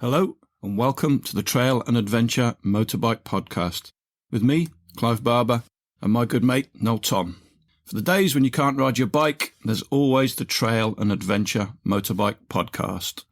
Hello and welcome to the Trail and Adventure Motorbike Podcast with me, Clive Barber, and my good mate, Noel Tom. For the days when you can't ride your bike, there's always the Trail and Adventure Motorbike Podcast.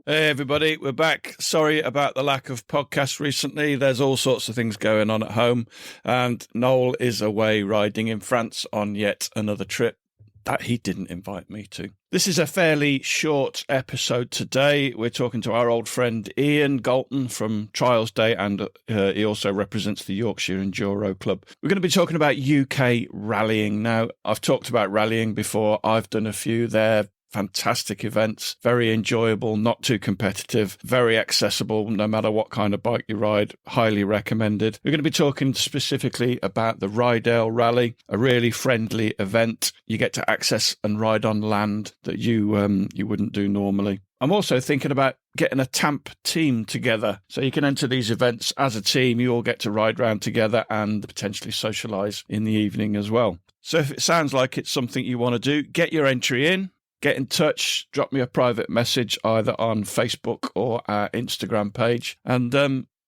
Hey everybody, we're back. Sorry about the lack of podcasts recently. There's all sorts of things going on at home, and Noel is away riding in France on yet another trip that he didn't invite me to. This is a fairly short episode today. We're talking to our old friend Ian Galton from Trials Day, and he also represents the Yorkshire Enduro Club. We're going to be talking about UK rallying now. I've talked about rallying before. I've done a few there. Fantastic events, very enjoyable, not too competitive, very accessible, no matter what kind of bike you ride, highly recommended. We're going to be talking specifically about the Ryedale Rally, a really friendly event. You get to access and ride on land that you wouldn't do normally. I'm also thinking about getting a TAMP team together so you can enter these events as a team. You all get to ride around together and potentially socialise in the evening as well. So if it sounds like it's something you want to do, get your entry in. Get in touch, drop me a private message either on Facebook or our Instagram page, and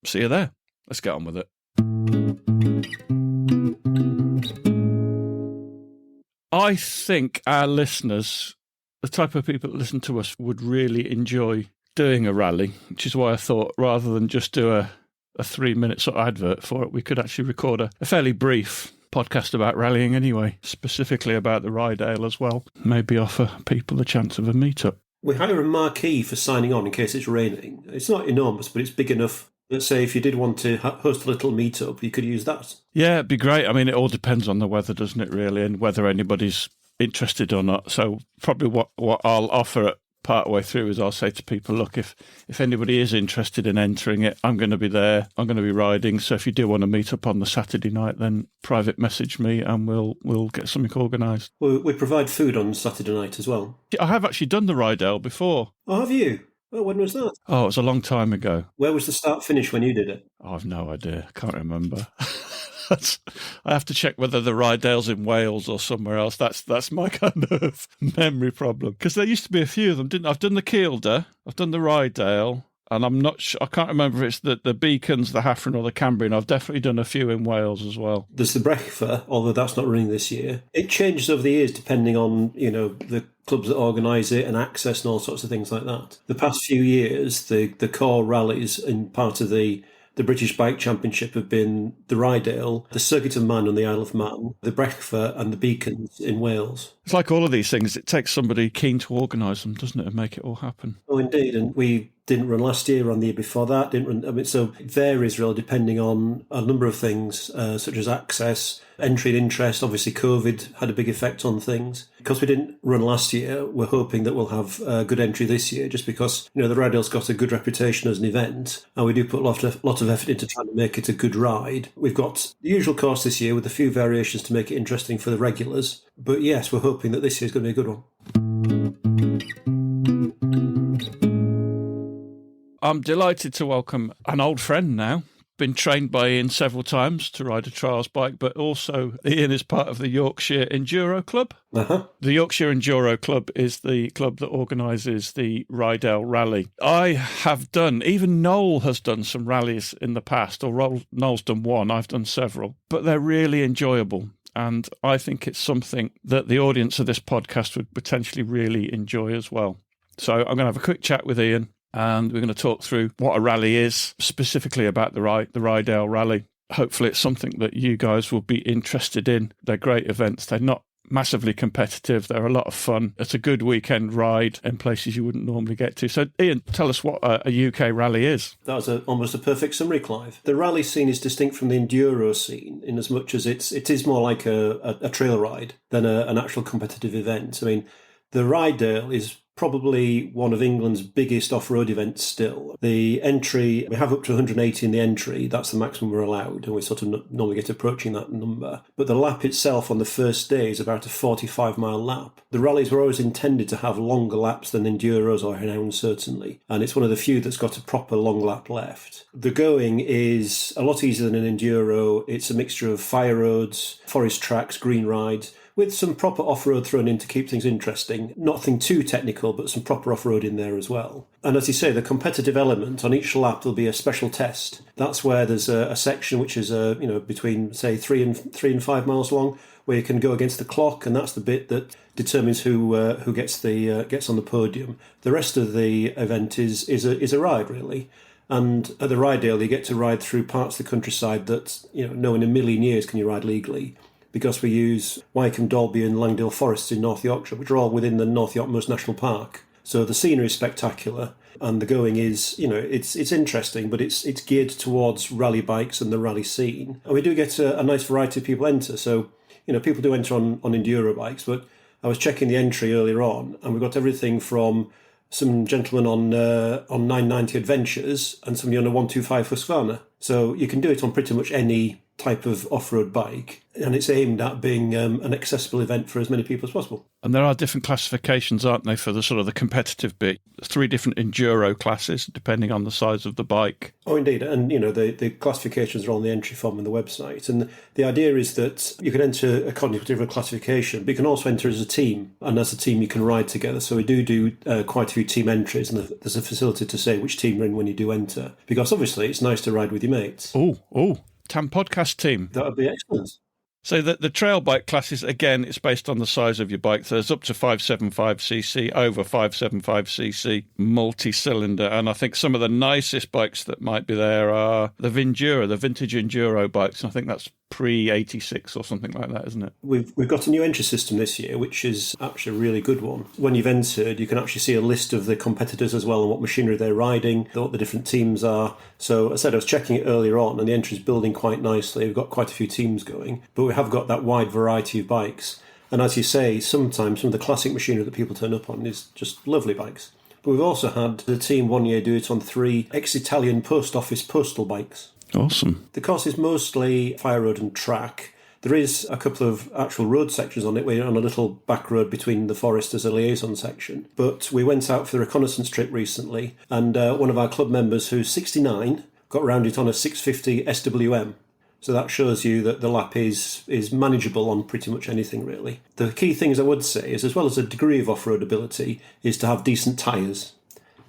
see you there. Let's get on with it. I think our listeners, the type of people that listen to us, would really enjoy doing a rally, which is why I thought rather than just do a 3-minute sort of advert for it, we could actually record a fairly brief podcast about rallying anyway, specifically about the Ryedale as well. Maybe offer people a chance of a meetup. We hire a marquee for signing on in case it's raining. It's not enormous, but it's big enough. Let's say if you did want to host a little meetup, you could use that. Yeah, it'd be great. I mean, it all depends on the weather, doesn't it, really, and whether anybody's interested or not. So probably what I'll offer at part way through is I'll say to people, look, if anybody is interested in entering it, I'm going to be there. I'm going to be riding. So if you do want to meet up on the Saturday night, then private message me and we'll get something organised. Well, we provide food on Saturday night as well. I have actually done the Ryedale before. Oh, have you? Oh, when was that? Oh, it was a long time ago. Where was the start finish when you did it? Oh, I've no idea. I can't remember. I have to check whether the Ryedale's in Wales or somewhere else. That's my kind of memory problem. Because there used to be a few of them, didn't I? I've done the Kielder, I've done the Ryedale, and I'm not sure, I can't remember if it's the Beacons, the Hafren or the Cambrian. I've definitely done a few in Wales as well. There's the Brechtfer, although that's not running this year. It changes over the years depending on, the clubs that organise it and access and all sorts of things like that. The past few years, the core rallies in part of the British Bike Championship have been the Ryedale, the Circuit of Man on the Isle of Man, the Brechtfer and the Beacons in Wales. It's like all of these things, it takes somebody keen to organise them, doesn't it, and make it all happen. Oh, indeed. And we didn't run last year, on the year before that, didn't run. So it varies really depending on a number of things, such as access, entry and interest. Obviously, COVID had a big effect on things. Because we didn't run last year, we're hoping that we'll have a good entry this year, just because, the Ryedale's got a good reputation as an event, and we do put a lot of effort into trying to make it a good ride. We've got the usual course this year with a few variations to make it interesting for the regulars. But yes, we're hoping that this year's going to be a good one. I'm delighted to welcome an old friend now. Been trained by Ian several times to ride a trials bike, but also Ian is part of the Yorkshire Enduro Club. Uh-huh. The Yorkshire Enduro Club is the club that organises the Ryedale Rally. I have done, even Noel has done some rallies in the past, or Noel's done one, I've done several, but they're really enjoyable. And I think it's something that the audience of this podcast would potentially really enjoy as well. So I'm going to have a quick chat with Ian, and we're going to talk through what a rally is, specifically about the Ryedale Rally. Hopefully it's something that you guys will be interested in. They're great events. They're not massively competitive. They're a lot of fun. It's a good weekend ride in places you wouldn't normally get to. So Ian, tell us what a UK rally is. That was almost a perfect summary, Clive. The rally scene is distinct from the enduro scene in as much as it is more like a trail ride than an actual competitive event. I mean, the Ryedale is probably one of England's biggest off-road events still. The entry, we have up to 180 in the entry, that's the maximum we're allowed, and we sort of normally get approaching that number. But the lap itself on the first day is about a 45-mile lap. The rallies were always intended to have longer laps than enduros or renowned, certainly, and it's one of the few that's got a proper long lap left. The going is a lot easier than an enduro. It's a mixture of fire roads, forest tracks, green rides, with some proper off-road thrown in to keep things interesting. Nothing too technical, but some proper off-road in there as well. And as you say, the competitive element, on each lap there'll be a special test. That's where there's a section which is between, say, 3 and 5 miles long, where you can go against the clock, and that's the bit that determines who gets on the podium. The rest of the event is a ride, really. And at the Ryedale, you get to ride through parts of the countryside that no in a million years can you ride legally, because we use Wycombe, Dalby and Langdale forests in North Yorkshire, which are all within the North Yorkshire National Park. So the scenery is spectacular, and the going is, it's interesting, but it's geared towards rally bikes and the rally scene. And we do get a nice variety of people enter. So, people do enter on enduro bikes, but I was checking the entry earlier on, and we've got everything from some gentlemen on 990 Adventures and somebody on a 125 Husqvarna. So you can do it on pretty much any type of off-road bike, and it's aimed at being an accessible event for as many people as possible. And there are different classifications, aren't they, for the sort of the competitive bit? 3 different enduro classes, depending on the size of the bike. Oh, indeed. And, the classifications are on the entry form on the website. And the idea is that you can enter according to a particular classification, but you can also enter as a team. And as a team, you can ride together. So we do quite a few team entries, and there's a facility to say which team you're in when you do enter. Because obviously, it's nice to ride with your mates. Oh. TAMP podcast team. That would be excellent. So the trail bike classes, again, it's based on the size of your bike. There's up to 575cc, over 575cc, multi-cylinder. And I think some of the nicest bikes that might be there are the Vindura, the vintage enduro bikes. And I think that's pre-86 or something like that, isn't it? We've got a new entry system this year, which is actually a really good one. When you've entered, you can actually see a list of the competitors as well and what machinery they're riding, what the different teams are. So as I said, I was checking it earlier on, and the entry's building quite nicely. We've got quite a few teams going, but we have got that wide variety of bikes. And as you say, sometimes some of the classic machinery that people turn up on is just lovely bikes. But we've also had the team one year do it on 3 ex-Italian post office postal bikes. Awesome. The course is mostly fire road and track. There is a couple of actual road sections on it. We're on a little back road between the forest as a liaison section. But we went out for the reconnaissance trip recently, and one of our club members, who's 69, got round it on a 650 SWM. So that shows you that the lap is manageable on pretty much anything, really. The key things I would say is, as well as a degree of off-road ability, is to have decent tyres.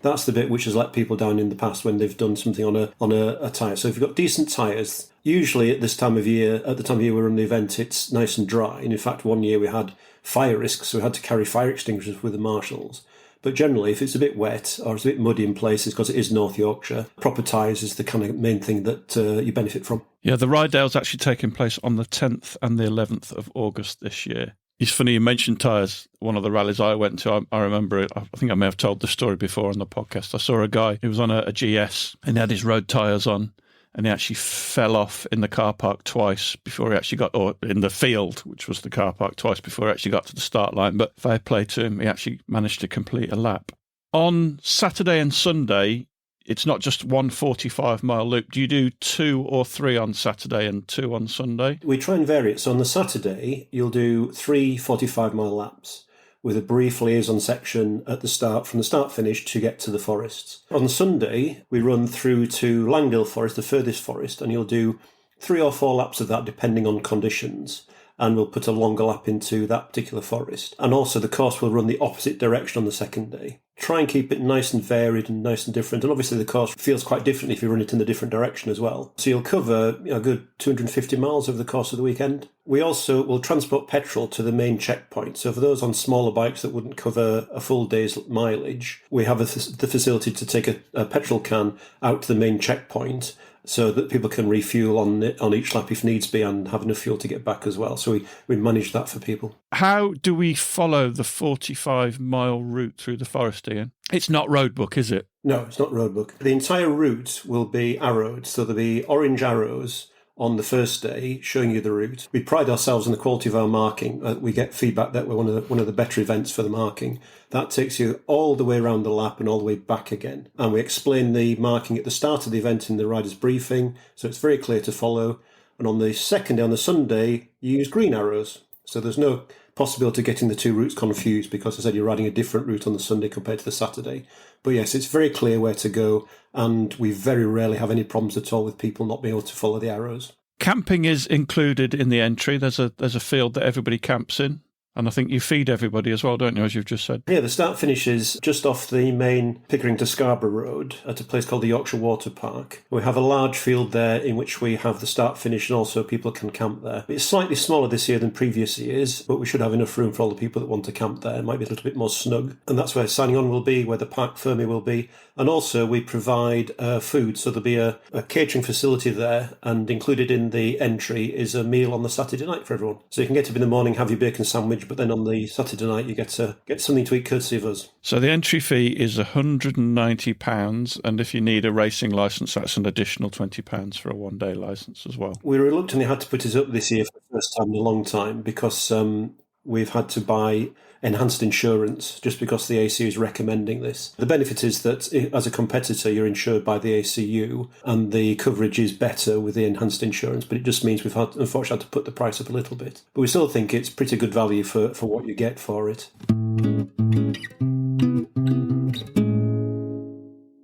That's the bit which has let people down in the past when they've done something on a tyre. So if you've got decent tyres, usually at the time of year we run the event, it's nice and dry. And in fact, one year we had fire risks, so we had to carry fire extinguishers with the marshals. But generally, if it's a bit wet or it's a bit muddy in places, because it is North Yorkshire, proper tyres is the kind of main thing that you benefit from. Yeah, the Ryedale's actually taking place on the 10th and the 11th of August this year. It's funny you mentioned tyres. One of the rallies I went to, I remember it. I think I may have told the story before on the podcast. I saw a guy who was on a GS and he had his road tyres on, and he actually fell off in the car park twice before he actually got, or in the field, which was the car park, twice before he actually got to the start line. But fair play to him, he actually managed to complete a lap. On Saturday and Sunday, it's not just one 45-mile loop. Do you do 2 or 3 on Saturday and 2 on Sunday? We try and vary it. So on the Saturday, you'll do 3 45-mile laps with a brief liaison section at the start, from the start finish, to get to the forests. On Sunday, we run through to Langdale Forest, the furthest forest, and you'll do 3 or 4 laps of that depending on conditions. And we'll put a longer lap into that particular forest. And also the course will run the opposite direction on the second day. Try and keep it nice and varied and nice and different. And obviously the course feels quite differently if you run it in the different direction as well. So you'll cover a good 250 miles over the course of the weekend. We also will transport petrol to the main checkpoint. So for those on smaller bikes that wouldn't cover a full day's mileage, we have the facility to take a petrol can out to the main checkpoint, so that people can refuel on each lap if needs be and have enough fuel to get back as well. So we manage that for people. How do we follow the 45-mile route through the forest, Ian? It's not roadbook, is it? No, it's not roadbook. The entire route will be arrowed, so there'll be orange arrows on the first day showing you the route. We pride ourselves on the quality of our marking. We get feedback that we're one of the better events for the marking. That takes you all the way around the lap and all the way back again. And we explain the marking at the start of the event in the rider's briefing, so it's very clear to follow. And on the second day, on the Sunday, you use green arrows. So there's no possibility of getting the two routes confused, because I said you're riding a different route on the Sunday compared to the Saturday. But yes, it's very clear where to go, and we very rarely have any problems at all with people not being able to follow the arrows. Camping is included in the entry. There's a field that everybody camps in. And I think you feed everybody as well, don't you, as you've just said? Yeah, the start finish is just off the main Pickering to Scarborough Road at a place called the Yorkshire Water Park. We have a large field there in which we have the start finish and also people can camp there. It's slightly smaller this year than previous years, but we should have enough room for all the people that want to camp there. It might be a little bit more snug. And that's where signing on will be, where the Park Fermi will be. And also we provide food, so there'll be a catering facility there, and included in the entry is a meal on the Saturday night for everyone. So you can get up in the morning, have your bacon sandwich, but then on the Saturday night you get something to eat courtesy of us. So the entry fee is £190, and if you need a racing licence, that's an additional £20 for a one-day licence as well. We reluctantly had to put it up this year for the first time in a long time because we've had to buy enhanced insurance just because the ACU is recommending this. The benefit is that as a competitor, you're insured by the ACU and the coverage is better with the enhanced insurance, but it just means we've unfortunately had to put the price up a little bit. But we still think it's pretty good value for what you get for it.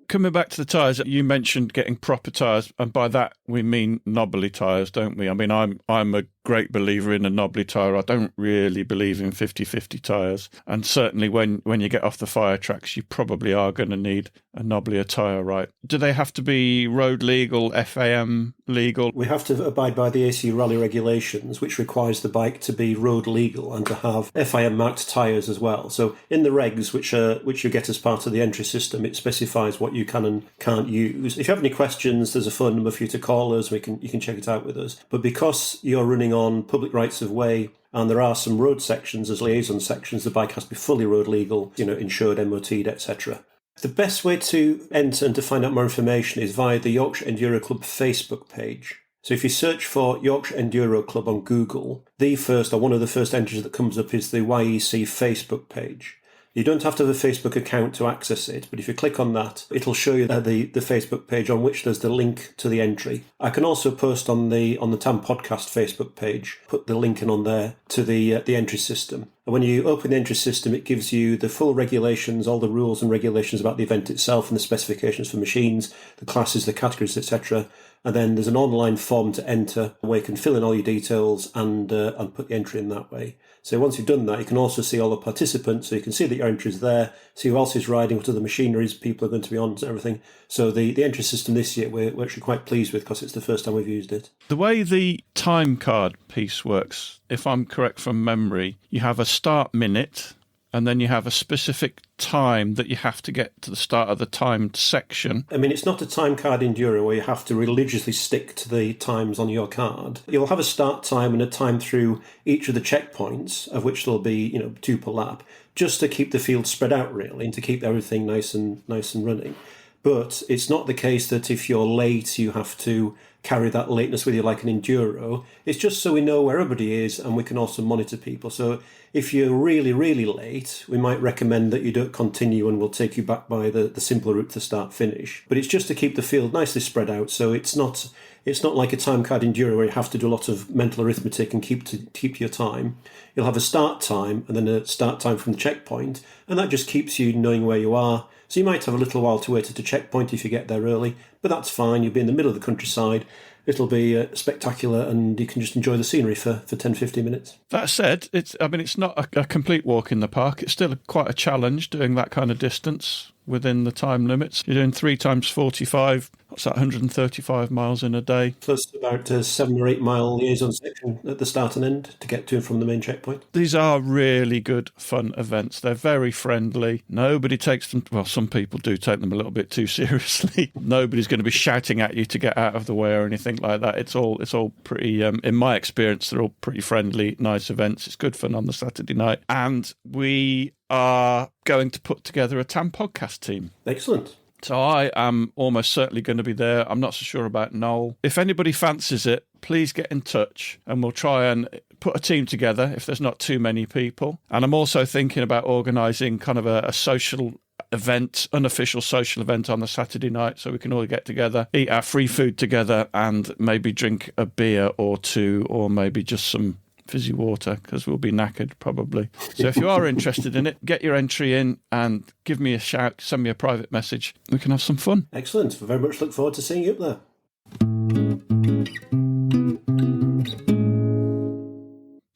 Coming back to the tyres, you mentioned getting proper tyres, and by that we mean knobbly tyres, don't we? I mean, I'm a great believer in a knobbly tyre. I don't really believe in 50-50 tyres, and certainly when you get off the fire tracks, you probably are going to need a knobblier tyre, right? Do they have to be road legal, FAM legal? We have to abide by the ACU rally regulations, which requires the bike to be road legal and to have FIM marked tyres as well. So in the regs, which you get as part of the entry system, it specifies what you can and can't use. If you have any questions, there's a phone number for you to call us. You can check it out with us. But because you're running on public rights of way and there are some road sections as liaison sections, the bike has to be fully road legal, insured, MOT'd, etc. The best way to enter and to find out more information is via the Yorkshire Enduro Club Facebook page. So if you search for Yorkshire Enduro Club on Google, one of the first entries that comes up is the YEC Facebook page. You don't have to have a Facebook account to access it, but if you click on that, it'll show you the Facebook page on which there's the link to the entry. I can also post on the TAMP podcast Facebook page, put the link in on there to the entry system. And when you open the entry system, it gives you the full regulations, all the rules and regulations about the event itself and the specifications for machines, the classes, the categories, etc. And then there's an online form to enter where you can fill in all your details and put the entry in that way. So once you've done that, you can also see all the participants, so you can see that your entry is there, see who else is riding, what other machineries people are going to be on and everything. So the entry system this year we're actually quite pleased with because it's the first time we've used it. The way the time card piece works, if I'm correct from memory, you have a start minute and then you have a specific time that you have to get to the start of the timed section. I mean, it's not a time card enduro where you have to religiously stick to the times on your card. You'll have a start time and a time through each of the checkpoints, of which there'll be 2 per lap, just to keep the field spread out really and to keep everything nice and running. But it's not the case that if you're late, you have to carry that lateness with you like an enduro. It's just so we know where everybody is and we can also monitor people. So if you're really, really late, we might recommend that you don't continue and we'll take you back by the simpler route to start finish. But it's just to keep the field nicely spread out. So it's not like a time card enduro where you have to do a lot of mental arithmetic and keep your time. You'll have a start time and then a start time from the checkpoint, and that just keeps you knowing where you are. So you might have a little while to wait at a checkpoint if you get there early, but that's fine. You'll be in the middle of the countryside. It'll be spectacular and you can just enjoy the scenery for 10-15 minutes. That said, it's not a complete walk in the park. It's still quite a challenge doing that kind of distance within the time limits. You're doing 3 times 45, what's that, 135 miles in a day? Plus about a 7 or 8 mile liaison section at the start and end to get to and from the main checkpoint. These are really good fun events. They're very friendly. Nobody takes them, well, some people do take them a little bit too seriously. Nobody's going to be shouting at you to get out of the way or anything like that. It's all pretty, in my experience, they're all pretty friendly, nice events. It's good fun on the Saturday night. And we are going to put together a TAM podcast team. Excellent. So I am almost certainly going to be there. I'm not so sure about Noel. If anybody fancies it, please get in touch and we'll try and put a team together if there's not too many people. And I'm also thinking about organising kind of a social event, unofficial social event on the Saturday night so we can all get together, eat our free food together and maybe drink a beer or two or maybe just some fizzy water because we'll be knackered probably. So if you are interested in it, get your entry in and give me a shout, send me a private message. We can have some fun. Excellent. We very much look forward to seeing you up there.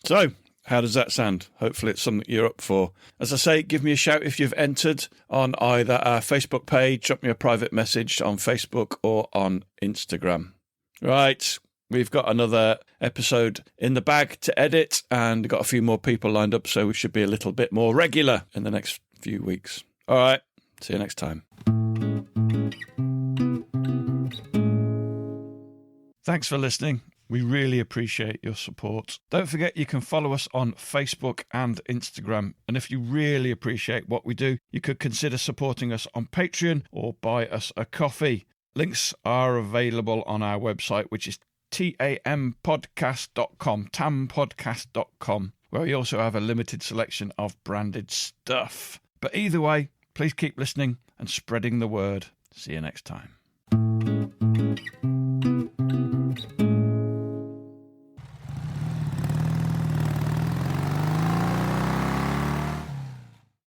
So, how does that sound? Hopefully it's something you're up for. As I say, give me a shout if you've entered on either our Facebook page, drop me a private message on Facebook or on Instagram. Right, we've got another episode in the bag to edit and got a few more people lined up, so we should be a little bit more regular in the next few weeks. All right, see you next time. Thanks for listening. We really appreciate your support. Don't forget you can follow us on Facebook and Instagram. And if you really appreciate what we do, you could consider supporting us on Patreon or buy us a coffee. Links are available on our website, which is tampodcast.com, tampodcast.com, where we also have a limited selection of branded stuff. But either way, please keep listening and spreading the word. See you next time.